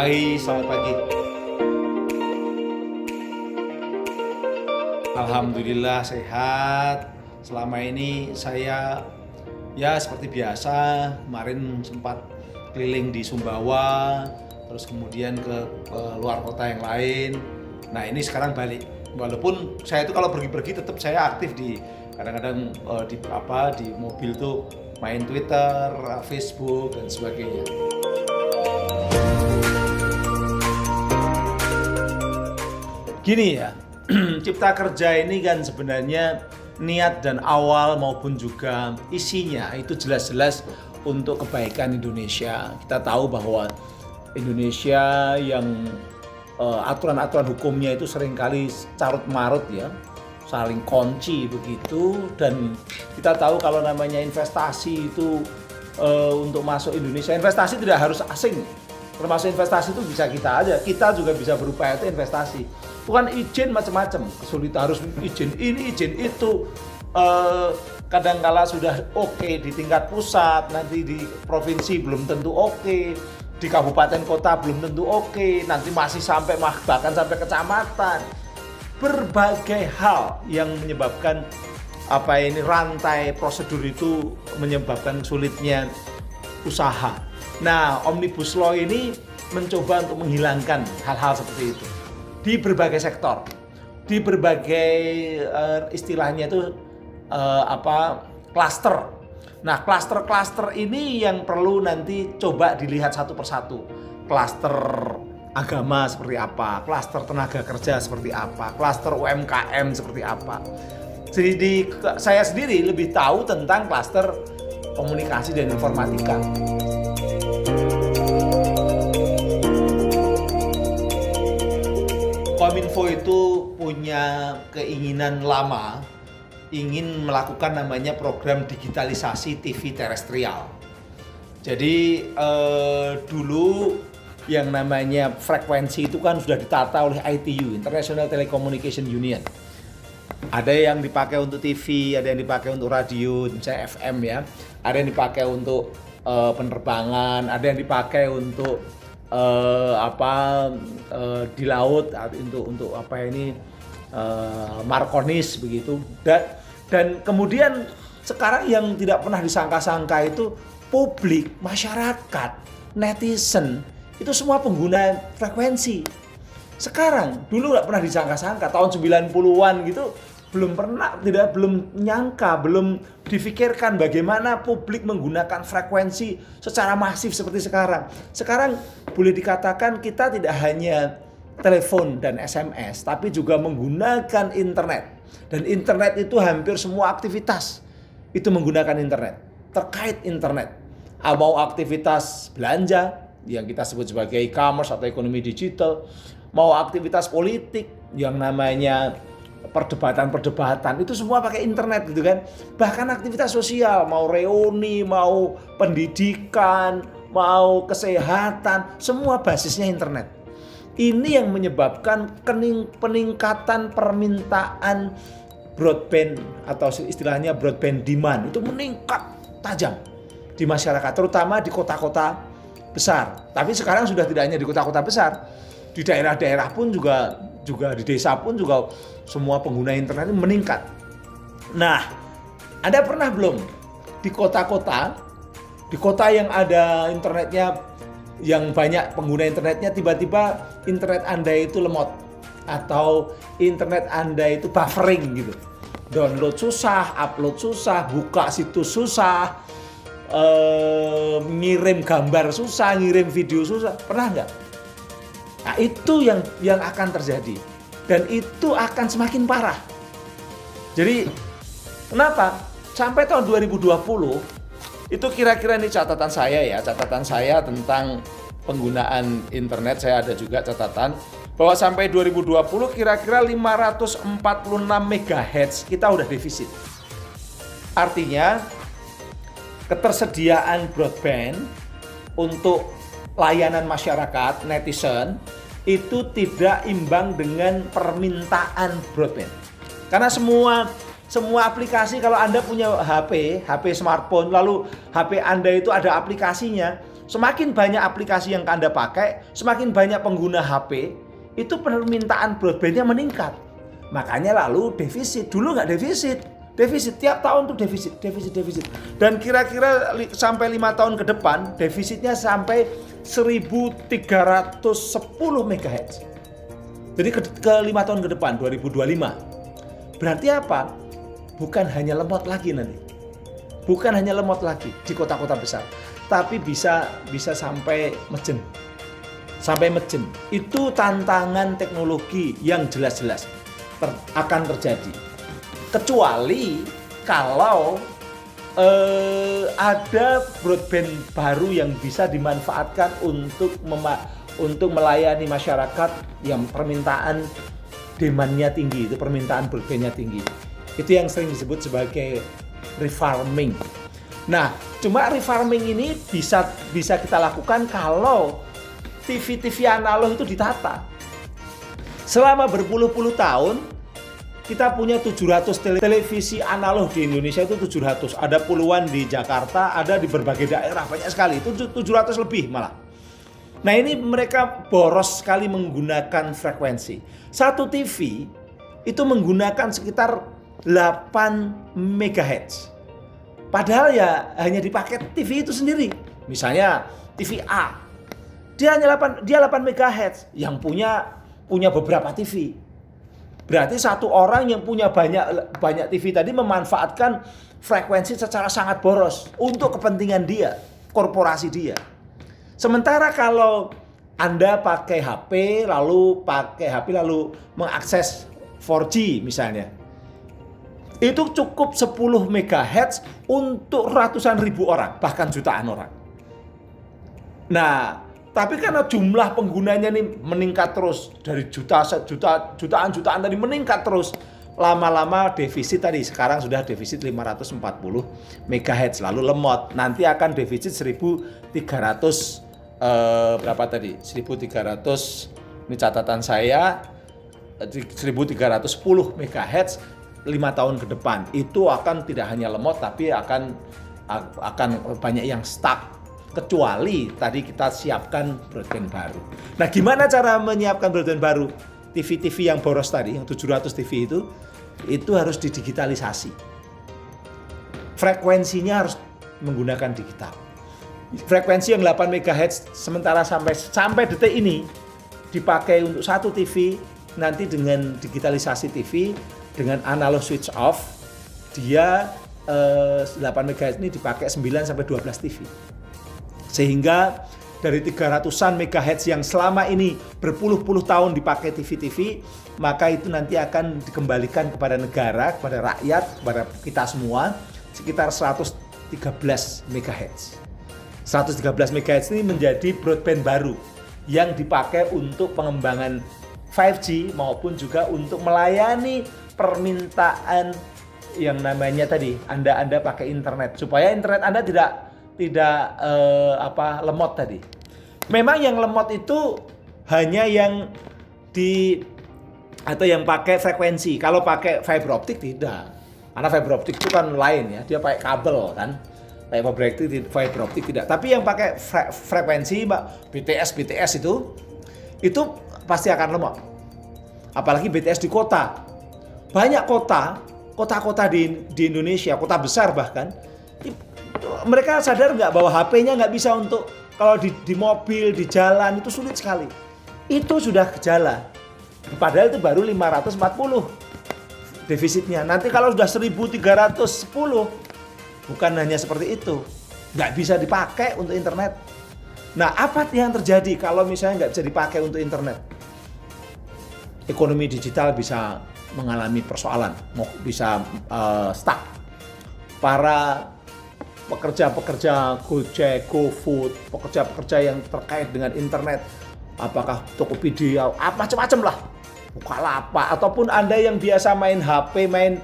Hai, selamat pagi. Alhamdulillah sehat. Selama ini saya ya seperti biasa, kemarin sempat keliling di Sumbawa, terus kemudian ke luar kota yang lain. Nah, ini sekarang balik. Walaupun saya itu kalau pergi-pergi tetap saya aktif di kadang-kadang di mobil tuh main Twitter, Facebook dan sebagainya. Gini ya, Cipta Kerja ini kan sebenarnya niat dan awal maupun juga isinya itu jelas-jelas untuk kebaikan Indonesia. Kita tahu bahwa Indonesia yang aturan-aturan hukumnya itu seringkali carut marut ya, saling kunci begitu, dan kita tahu kalau namanya investasi itu untuk masuk Indonesia, investasi tidak harus asing. Termasuk investasi itu bisa kita juga bisa berupaya itu investasi. Bukan izin macam-macam, kesulitan harus izin ini, izin itu. Kadangkala sudah oke di tingkat pusat, nanti di provinsi belum tentu oke, di kabupaten kota belum tentu oke, nanti masih sampai bahkan sampai kecamatan. Berbagai hal yang menyebabkan rantai prosedur itu menyebabkan sulitnya usaha. Nah, Omnibus Law ini mencoba untuk menghilangkan hal-hal seperti itu di berbagai sektor, di berbagai istilahnya itu klaster. Nah, klaster-klaster ini yang perlu nanti coba dilihat satu persatu. Klaster agama seperti apa, klaster tenaga kerja seperti apa, klaster UMKM seperti apa. Jadi saya sendiri lebih tahu tentang klaster komunikasi dan informatika. Kominfo itu punya keinginan lama, ingin melakukan namanya program digitalisasi TV terestrial. Jadi dulu yang namanya frekuensi itu kan sudah ditata oleh ITU, International Telecommunication Union. Ada yang dipakai untuk TV, ada yang dipakai untuk radio, misalnya FM ya. Ada yang dipakai untuk penerbangan, ada yang dipakai untuk di laut, untuk Markonis begitu. Dan kemudian sekarang yang tidak pernah disangka-sangka itu publik, masyarakat, netizen itu semua pengguna frekuensi. Sekarang dulu nggak pernah disangka-sangka, tahun 90-an gitu belum nyangka, belum difikirkan bagaimana publik menggunakan frekuensi secara masif seperti sekarang. Sekarang boleh dikatakan kita tidak hanya telepon dan SMS, tapi juga menggunakan internet. Dan internet itu hampir semua aktivitas itu menggunakan internet, terkait internet. Mau aktivitas belanja yang kita sebut sebagai e-commerce atau ekonomi digital, mau aktivitas politik yang namanya perdebatan itu semua pakai internet gitu kan. Bahkan aktivitas sosial, mau reuni, mau pendidikan, mau kesehatan, semua basisnya internet. Ini yang menyebabkan peningkatan permintaan broadband atau istilahnya broadband demand itu meningkat tajam di masyarakat, terutama di kota-kota besar. Tapi sekarang sudah tidak hanya di kota-kota besar, di daerah-daerah pun juga di desa pun juga semua pengguna internet ini meningkat. Nah, Anda pernah belum di kota yang ada internetnya, yang banyak pengguna internetnya, tiba-tiba internet Anda itu lemot atau internet Anda itu buffering gitu. Download susah, upload susah, buka situs susah, ngirim gambar susah, ngirim video susah. Pernah nggak? Nah, itu yang akan terjadi, dan itu akan semakin parah. Jadi kenapa? Sampai tahun 2020 itu kira-kira ini catatan saya tentang penggunaan internet. Saya ada juga catatan bahwa sampai 2020 kira-kira 546 MHz kita udah defisit. Artinya ketersediaan broadband untuk layanan masyarakat, netizen, itu tidak imbang dengan permintaan broadband. Karena semua aplikasi, kalau Anda punya HP smartphone, lalu HP Anda itu ada aplikasinya, Semakin banyak aplikasi yang Anda pakai, semakin banyak pengguna HP, itu permintaan broadbandnya meningkat. Makanya lalu defisit. Dulu nggak defisit tiap tahun tuh defisit. Dan kira-kira sampai 5 tahun ke depan defisitnya sampai 1310 MHz. Jadi ke 5 tahun ke depan 2025. Berarti apa? Bukan hanya lemot lagi nanti. Bukan hanya lemot lagi di kota-kota besar, tapi bisa sampai mejen. Sampai mejen. Itu tantangan teknologi yang jelas-jelas akan terjadi. Kecuali kalau ada broadband baru yang bisa dimanfaatkan untuk melayani masyarakat yang permintaan demand-nya tinggi, itu permintaan broadband-nya tinggi. Itu yang sering disebut sebagai refarming. Nah, cuma refarming ini bisa kita lakukan kalau TV analog itu ditata. Selama berpuluh-puluh tahun kita punya 700 televisi analog di Indonesia, itu 700. Ada puluhan di Jakarta, ada di berbagai daerah, banyak sekali. Itu 700 lebih malah. Nah, ini mereka boros sekali menggunakan frekuensi. Satu TV itu menggunakan sekitar 8 MHz. Padahal ya hanya dipakai TV itu sendiri. Misalnya TV A, dia 8 MHz, yang punya beberapa TV. Berarti satu orang yang punya banyak TV tadi memanfaatkan frekuensi secara sangat boros untuk kepentingan dia, korporasi dia. Sementara kalau Anda pakai HP lalu mengakses 4G misalnya, itu cukup 10 MHz untuk ratusan ribu orang, bahkan jutaan orang. Nah, tapi karena jumlah penggunanya nih meningkat terus, dari jutaan tadi meningkat terus, lama-lama defisit tadi, sekarang sudah defisit 540 MHz, lalu lemot, nanti akan defisit 1300 berapa tadi? 1300, ini catatan saya, 1310 MHz 5 tahun ke depan. Itu akan tidak hanya lemot, tapi akan banyak yang stuck. Kecuali tadi kita siapkan broadband baru. Nah, gimana cara menyiapkan broadband baru? TV-TV yang boros tadi, yang 700 TV itu harus didigitalisasi. Frekuensinya harus menggunakan digital. Frekuensi yang 8 MHz sementara sampai detik ini dipakai untuk satu TV, nanti dengan digitalisasi TV dengan analog switch off, dia 8 MHz ini dipakai 9 sampai 12 TV. Sehingga dari 300-an MHz yang selama ini berpuluh-puluh tahun dipakai TV, maka itu nanti akan dikembalikan kepada negara, kepada rakyat, kepada kita semua sekitar 113 MHz. 113 MHz ini menjadi broadband baru yang dipakai untuk pengembangan 5G maupun juga untuk melayani permintaan yang namanya tadi Anda pakai internet, supaya internet Anda tidak lemot tadi. Memang yang lemot itu hanya yang yang pakai frekuensi. Kalau pakai fiber optik tidak. Karena fiber optik itu kan lain ya, dia pakai kabel kan. Fiber optik tidak. Tapi yang pakai frekuensi BTS itu pasti akan lemot. Apalagi BTS di kota. Banyak kota-kota di Indonesia, kota besar bahkan, mereka sadar nggak bahwa HP-nya nggak bisa untuk kalau di mobil, di jalan itu sulit sekali. Itu sudah gejala. Padahal itu baru 540 defisitnya. Nanti kalau sudah 1310, bukan hanya seperti itu, nggak bisa dipakai untuk internet. Nah, apa yang terjadi kalau misalnya nggak bisa dipakai untuk internet? Ekonomi digital bisa mengalami persoalan, bisa stuck. Para pekerja-pekerja Gojek, GoFood, pekerja-pekerja yang terkait dengan internet, apakah Tokopedia, macam-macam lah, Bukalapak, ataupun Anda yang biasa main HP, main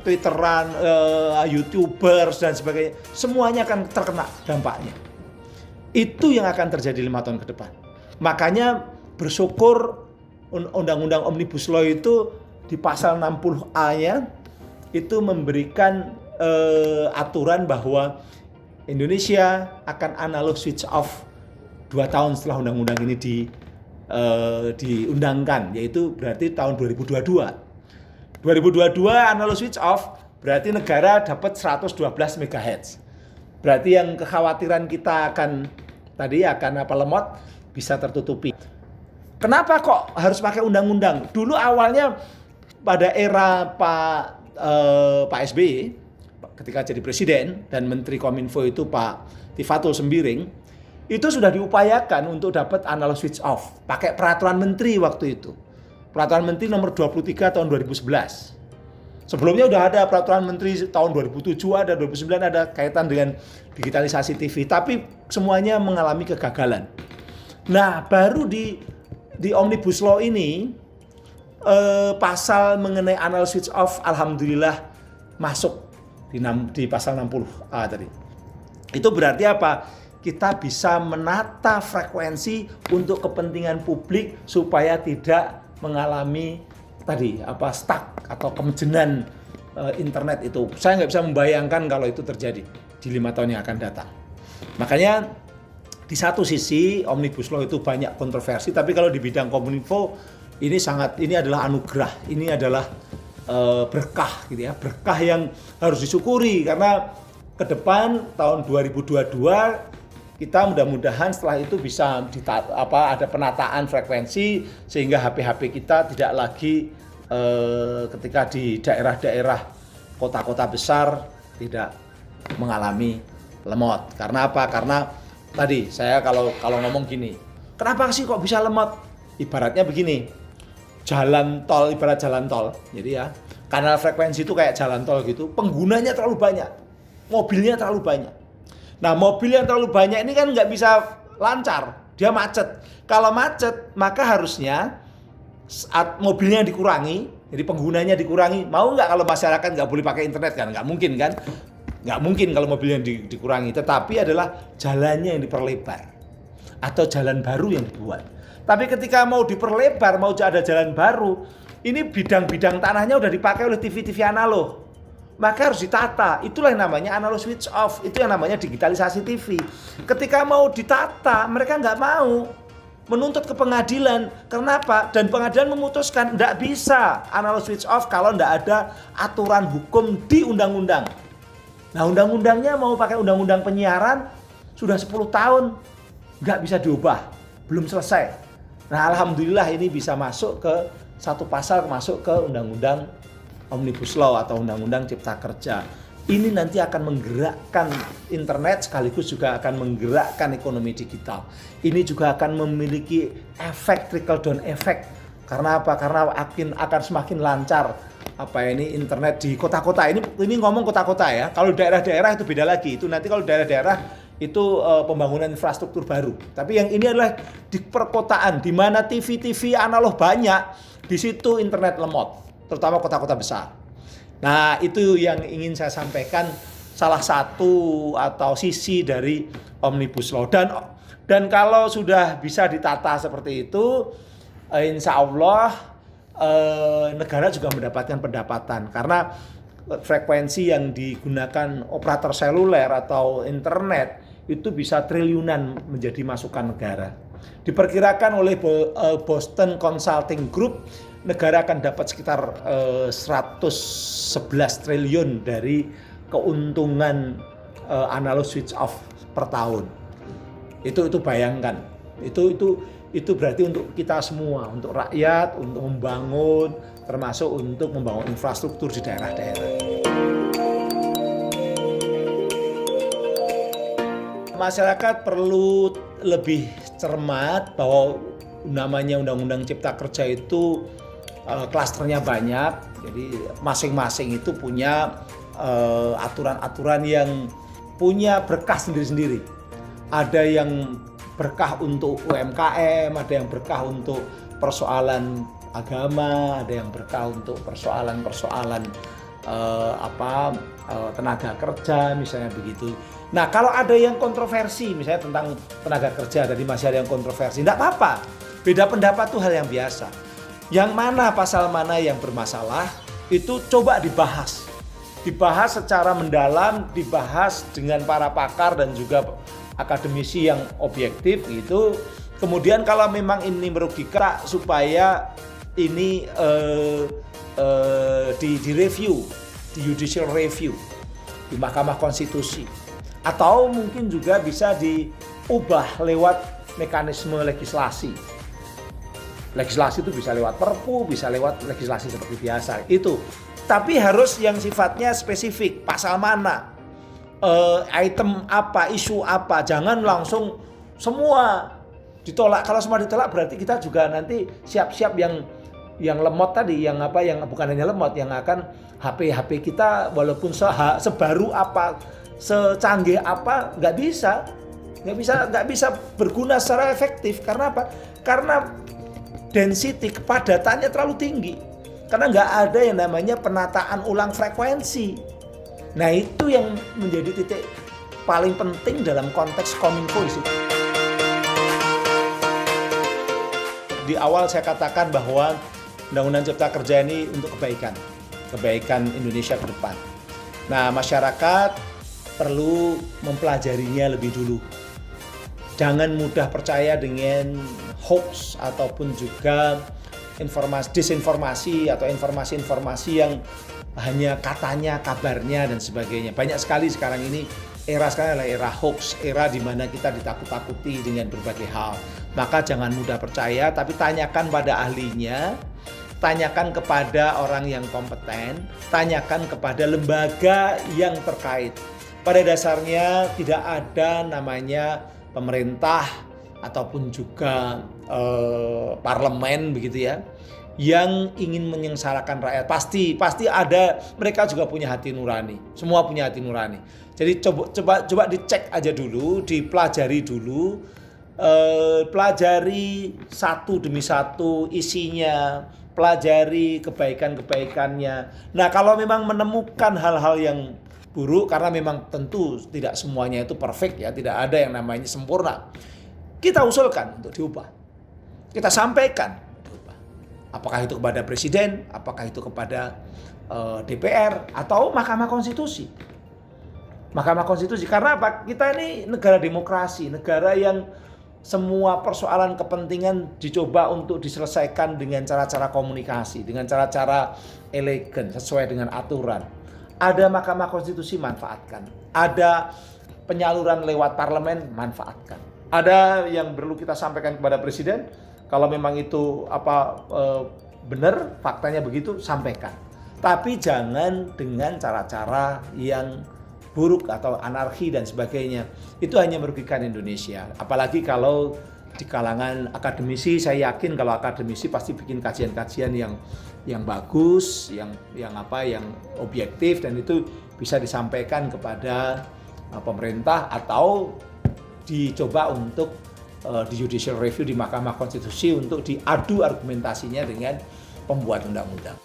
Twitteran, YouTubers dan sebagainya, semuanya akan terkena dampaknya. Itu yang akan terjadi 5 tahun ke depan. Makanya bersyukur Undang-Undang Omnibus Law itu di pasal 60A-nya itu memberikan aturan bahwa Indonesia akan analog switch off 2 tahun setelah undang-undang ini diundangkan, yaitu berarti tahun 2022. 2022 analog switch off berarti negara dapat 112 MHz. Berarti yang kekhawatiran kita akan lemot bisa tertutupi. Kenapa kok harus pakai undang-undang? Dulu awalnya pada era Pak SBY ketika jadi presiden dan Menteri Kominfo itu Pak Tifatul Sembiring, itu sudah diupayakan untuk dapat analog switch off pakai peraturan menteri waktu itu. Peraturan Menteri nomor 23 tahun 2011. Sebelumnya udah ada peraturan menteri tahun 2007 ada, 2009 ada kaitan dengan digitalisasi TV, tapi semuanya mengalami kegagalan. Nah, baru di Omnibus Law ini pasal mengenai analog switch off alhamdulillah masuk di pasal 60A tadi. Itu berarti apa? Kita bisa menata frekuensi untuk kepentingan publik supaya tidak mengalami stuck atau kemejenan internet itu. Saya nggak bisa membayangkan kalau itu terjadi di 5 tahun yang akan datang. Makanya di satu sisi Omnibus Law itu banyak kontroversi, tapi kalau di bidang Kominfo ini adalah anugerah, ini adalah berkah gitu ya, berkah yang harus disyukuri karena ke depan tahun 2022 kita mudah-mudahan setelah itu bisa ada penataan frekuensi sehingga HP-HP kita tidak lagi ketika di daerah-daerah kota-kota besar tidak mengalami lemot. Karena apa? Karena tadi saya kalau ngomong gini, kenapa sih kok bisa lemot? Ibaratnya begini, ibarat jalan tol. Jadi ya, kanal frekuensi itu kayak jalan tol gitu, penggunanya terlalu banyak, mobilnya terlalu banyak. Nah, mobil yang terlalu banyak ini kan nggak bisa lancar, dia macet. Kalau macet, maka harusnya saat mobilnya dikurangi, jadi penggunanya dikurangi. Mau nggak kalau masyarakat nggak boleh pakai internet kan? Nggak mungkin kan? Nggak mungkin kalau mobilnya dikurangi. Tetapi adalah jalannya yang diperlebar atau jalan baru yang dibuat. Tapi ketika mau diperlebar, mau ada jalan baru, ini bidang-bidang tanahnya udah dipakai oleh TV-TV analog. Maka harus ditata. Itulah yang namanya analog switch off. Itu yang namanya digitalisasi TV. Ketika mau ditata, mereka nggak mau menuntut ke pengadilan. Kenapa? Dan pengadilan memutuskan nggak bisa analog switch off kalau nggak ada aturan hukum di undang-undang. Nah, undang-undangnya mau pakai undang-undang penyiaran sudah 10 tahun nggak bisa diubah, belum selesai. Nah, alhamdulillah ini bisa masuk ke satu pasal, masuk ke undang-undang Omnibus Law atau Undang-Undang Cipta Kerja. Ini nanti akan menggerakkan internet sekaligus juga akan menggerakkan ekonomi digital. Ini juga akan memiliki efek trickle down effect. Karena apa? Karena akan semakin lancar internet di kota-kota. Ini ngomong kota-kota ya. Kalau daerah-daerah itu beda lagi. Itu nanti kalau daerah-daerah itu pembangunan infrastruktur baru. Tapi yang ini adalah di perkotaan di mana TV-TV analog banyak, di situ internet lemot. Terutama kota-kota besar. Nah, itu yang ingin saya sampaikan, salah satu atau sisi dari Omnibus Law. Dan kalau sudah bisa ditata seperti itu, insya Allah negara juga mendapatkan pendapatan. Karena frekuensi yang digunakan operator seluler atau internet itu bisa triliunan menjadi masukan negara. Diperkirakan oleh Boston Consulting Group, negara akan dapat sekitar 111 triliun dari keuntungan analog switch off per tahun. Itu bayangkan. Itu berarti untuk kita semua, untuk rakyat, untuk membangun, termasuk untuk membangun infrastruktur di daerah-daerah. Masyarakat perlu lebih cermat bahwa namanya Undang-Undang Cipta Kerja itu klasternya banyak, jadi masing-masing itu punya aturan-aturan yang punya berkah sendiri-sendiri. Ada yang berkah untuk UMKM, ada yang berkah untuk persoalan agama, ada yang berkah untuk persoalan-persoalan tenaga kerja misalnya begitu. Nah, kalau ada yang kontroversi misalnya tentang tenaga kerja, tadi masih ada yang kontroversi, enggak apa-apa. Beda pendapat itu hal yang biasa. Yang mana pasal mana yang bermasalah itu coba dibahas. dibahas secara mendalam, dibahas dengan para pakar dan juga akademisi yang objektif gitu. Kemudian kalau memang ini merugikan, supaya ini direview, di judicial review di Mahkamah Konstitusi, atau mungkin juga bisa diubah lewat mekanisme legislasi. Legislasi itu bisa lewat perpu, bisa lewat legislasi seperti biasa itu. Tapi harus yang sifatnya spesifik, pasal mana, item apa, isu apa. Jangan langsung semua ditolak. Kalau semua ditolak berarti kita juga nanti siap-siap yang lemot tadi, yang bukan hanya lemot, yang akan HP kita walaupun sebaru apa, secanggih apa, nggak bisa berguna secara efektif. Karena apa? Karena density, kepadatannya terlalu tinggi. Karena nggak ada yang namanya penataan ulang frekuensi. Nah, itu yang menjadi titik paling penting dalam konteks Kominfo. Di awal saya katakan bahwa Undang-Undang Cipta Kerja ini untuk kebaikan Indonesia ke depan. Nah, masyarakat perlu mempelajarinya lebih dulu. Jangan mudah percaya dengan hoax ataupun juga disinformasi atau informasi-informasi yang hanya katanya, kabarnya dan sebagainya. Banyak sekali sekarang ini, era sekarang adalah era hoax, era di mana kita ditakut-takuti dengan berbagai hal. Maka jangan mudah percaya, tapi tanyakan pada ahlinya, tanyakan kepada orang yang kompeten, tanyakan kepada lembaga yang terkait. Pada dasarnya tidak ada namanya pemerintah ataupun juga parlemen begitu ya, yang ingin menyengsarakan rakyat. Pasti ada, mereka juga punya hati nurani. Semua punya hati nurani. Jadi coba dicek aja dulu, dipelajari dulu, pelajari satu demi satu isinya, pelajari kebaikan-kebaikannya. Nah, kalau memang menemukan hal-hal yang buruk, karena memang tentu tidak semuanya itu perfect ya, tidak ada yang namanya sempurna. Kita usulkan untuk diubah. Kita sampaikan diubah. Apakah itu kepada Presiden, apakah itu kepada DPR atau Mahkamah Konstitusi. Mahkamah Konstitusi, karena apa? Kita ini negara demokrasi, negara yang semua persoalan kepentingan dicoba untuk diselesaikan dengan cara-cara komunikasi, dengan cara-cara elegan, sesuai dengan aturan. Ada Mahkamah Konstitusi, manfaatkan. Ada penyaluran lewat parlemen, manfaatkan. Ada yang perlu kita sampaikan kepada Presiden, kalau memang itu benar, faktanya begitu, sampaikan. Tapi jangan dengan cara-cara yang buruk atau anarki dan sebagainya. Itu hanya merugikan Indonesia. Apalagi kalau di kalangan akademisi, saya yakin kalau akademisi pasti bikin kajian-kajian yang bagus, yang objektif, dan itu bisa disampaikan kepada pemerintah atau dicoba untuk di judicial review di Mahkamah Konstitusi untuk diadu argumentasinya dengan pembuat undang-undang.